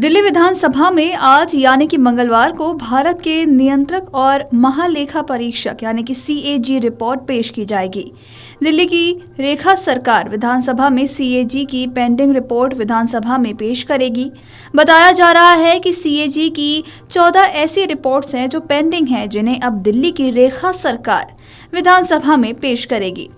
दिल्ली विधानसभा में आज यानी कि मंगलवार को भारत के नियंत्रक और महालेखा परीक्षक यानी कि CAG रिपोर्ट पेश की जाएगी। दिल्ली की रेखा सरकार विधानसभा में CAG की पेंडिंग रिपोर्ट विधानसभा में पेश करेगी। बताया जा रहा है कि CAG की 14 ऐसी रिपोर्ट्स हैं जो पेंडिंग हैं, जिन्हें अब दिल्ली की रेखा सरकार विधानसभा में पेश करेगी।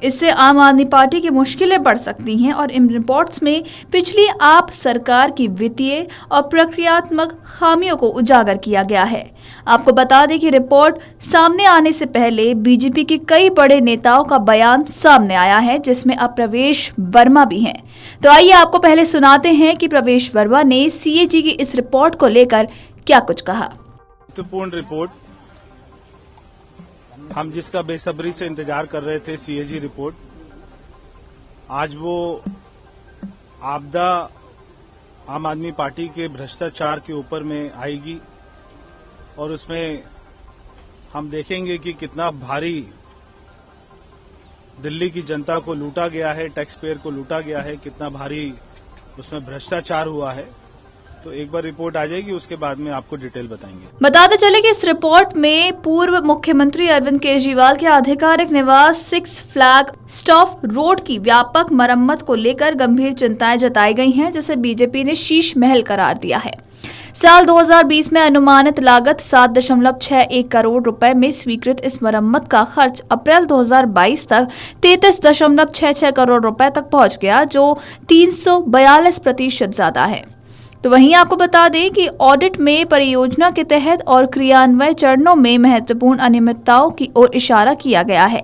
इससे आम आदमी पार्टी की मुश्किलें बढ़ सकती हैं और इन रिपोर्ट्स में पिछली आप सरकार की वित्तीय और प्रक्रियात्मक खामियों को उजागर किया गया है। आपको बता दें कि रिपोर्ट सामने आने से पहले बीजेपी के कई बड़े नेताओं का बयान सामने आया है, जिसमें अब प्रवेश वर्मा भी हैं। तो आइए आपको पहले सुनाते हैं कि प्रवेश वर्मा ने CAG की इस रिपोर्ट को लेकर क्या कुछ कहा। महत्वपूर्ण रिपोर्ट हम जिसका बेसब्री से इंतजार कर रहे थे, CAG रिपोर्ट, आज वो आपदा आम आदमी पार्टी के भ्रष्टाचार के ऊपर में आएगी और उसमें हम देखेंगे कि कितना भारी दिल्ली की जनता को लूटा गया है, टैक्स पेयर को लूटा गया है, कितना भारी उसमें भ्रष्टाचार हुआ है। तो एक बार रिपोर्ट आ जाएगी, उसके बाद में आपको डिटेल बताएंगे। बताते चले कि इस रिपोर्ट में पूर्व मुख्यमंत्री अरविंद केजरीवाल के आधिकारिक निवास 6 फ्लैग स्टॉफ रोड की व्यापक मरम्मत को लेकर गंभीर चिंताएं जताई गई हैं, जिसे बीजेपी ने शीश महल करार दिया है। साल 2020 में अनुमानित लागत 7.61 करोड़ रुपए में स्वीकृत इस मरम्मत का खर्च अप्रैल 2022 तक 33.66 करोड़ रुपए तक पहुंच गया, जो 342% ज्यादा है। तो वहीं आपको बता दें कि ऑडिट में परियोजना के तहत और क्रियान्वयन चरणों में महत्वपूर्ण अनियमितताओं की ओर इशारा किया गया है।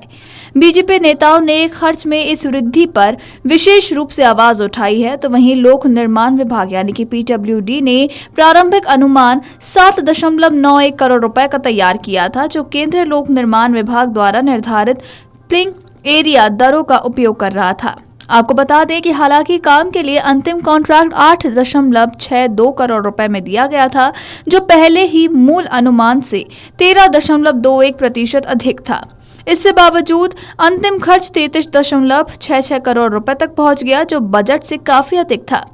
बीजेपी नेताओं ने खर्च में इस वृद्धि पर विशेष रूप से आवाज उठाई है। तो वहीं लोक निर्माण विभाग यानी कि PWD ने प्रारंभिक अनुमान 7.91 करोड़ रुपए का तैयार किया था, जो केंद्रीय लोक निर्माण विभाग द्वारा निर्धारित प्लिंग एरिया दरों का उपयोग कर रहा था। आपको बता दें कि हालांकि काम के लिए अंतिम कॉन्ट्रैक्ट 8.62 करोड़ रुपए में दिया गया था, जो पहले ही मूल अनुमान से 13.21% अधिक था। इससे बावजूद अंतिम खर्च 33.66 करोड़ रुपए तक पहुंच गया, जो बजट से काफी अधिक था।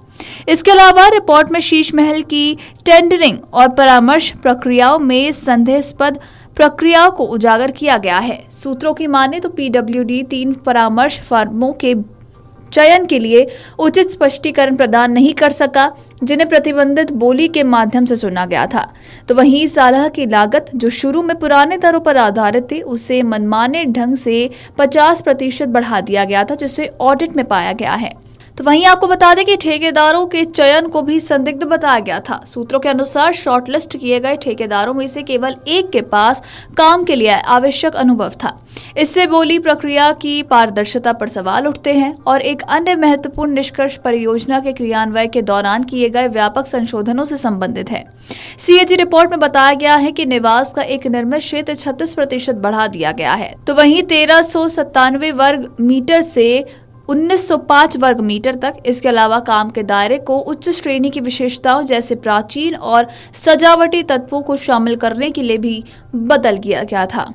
इसके अलावा रिपोर्ट में शीश महल की टेंडरिंग और परामर्श प्रक्रियाओं में संदेहास्पद प्रक्रियाओं को उजागर किया गया है। सूत्रों की माने तो PWD 3 परामर्श फर्मों के चयन के लिए उचित स्पष्टीकरण प्रदान नहीं कर सका, जिन्हें प्रतिबंधित बोली के माध्यम से चुना गया था। तो वहीं सलाह की लागत, जो शुरू में पुराने दरों पर आधारित थी, उसे मनमाने ढंग से 50% बढ़ा दिया गया था, जिसे ऑडिट में पाया गया है। तो वहीं आपको बता दें कि ठेकेदारों के चयन को भी संदिग्ध बताया गया था। सूत्रों के अनुसार शॉर्टलिस्ट किए गए ठेकेदारों में से केवल एक के पास काम के लिए आवश्यक अनुभव था। इससे बोली प्रक्रिया की पारदर्शिता पर सवाल उठते हैं। और एक अन्य महत्वपूर्ण निष्कर्ष परियोजना के क्रियान्वयन के दौरान किए गए व्यापक संशोधनों से संबंधित है। CAG रिपोर्ट में बताया गया है कि निवास का एक निर्मित क्षेत्र 36% बढ़ा दिया गया है। तो वहीं 1397 वर्ग मीटर से 1905 वर्ग मीटर तक। इसके अलावा काम के दायरे को उच्च श्रेणी की विशेषताओं जैसे प्राचीन और सजावटी तत्वों को शामिल करने के लिए भी बदल दिया गया था।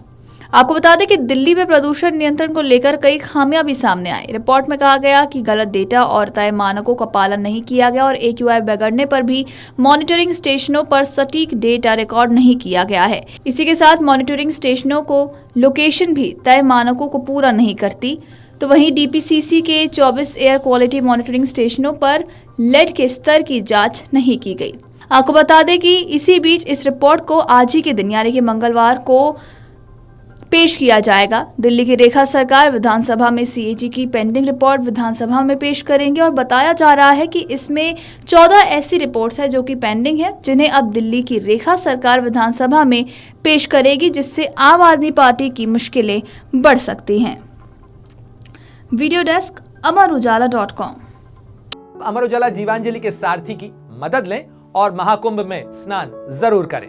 आपको बता दें कि दिल्ली में प्रदूषण नियंत्रण को लेकर कई खामियां भी सामने आई। रिपोर्ट में कहा गया कि गलत डेटा और तय मानकों का पालन नहीं किया गया और AQI बिगड़ने पर भी मॉनिटरिंग स्टेशनों पर सटीक डेटा रिकॉर्ड नहीं किया गया है। इसी के साथ मॉनिटरिंग स्टेशनों को लोकेशन भी तय मानकों को पूरा नहीं करती। तो वहीं DPCC के 24 एयर क्वालिटी मॉनिटरिंग स्टेशनों पर लेड के स्तर की जांच नहीं की गई। आपको बता दें कि इसी बीच इस रिपोर्ट को आज ही के दिन यानी कि मंगलवार को पेश किया जाएगा। दिल्ली की रेखा सरकार विधानसभा में CAG की पेंडिंग रिपोर्ट विधानसभा में पेश करेंगे और बताया जा रहा है कि इसमें 14 ऐसी रिपोर्ट्स हैं जो कि पेंडिंग है, जिन्हें अब दिल्ली की रेखा सरकार विधानसभा में पेश करेगी, जिससे आम आदमी पार्टी की मुश्किलें बढ़ सकती हैं। Video desk अमरउजाला.com। अमर उजाला जीवांजलि के सारथी की मदद लें और महाकुंभ में स्नान जरूर करें।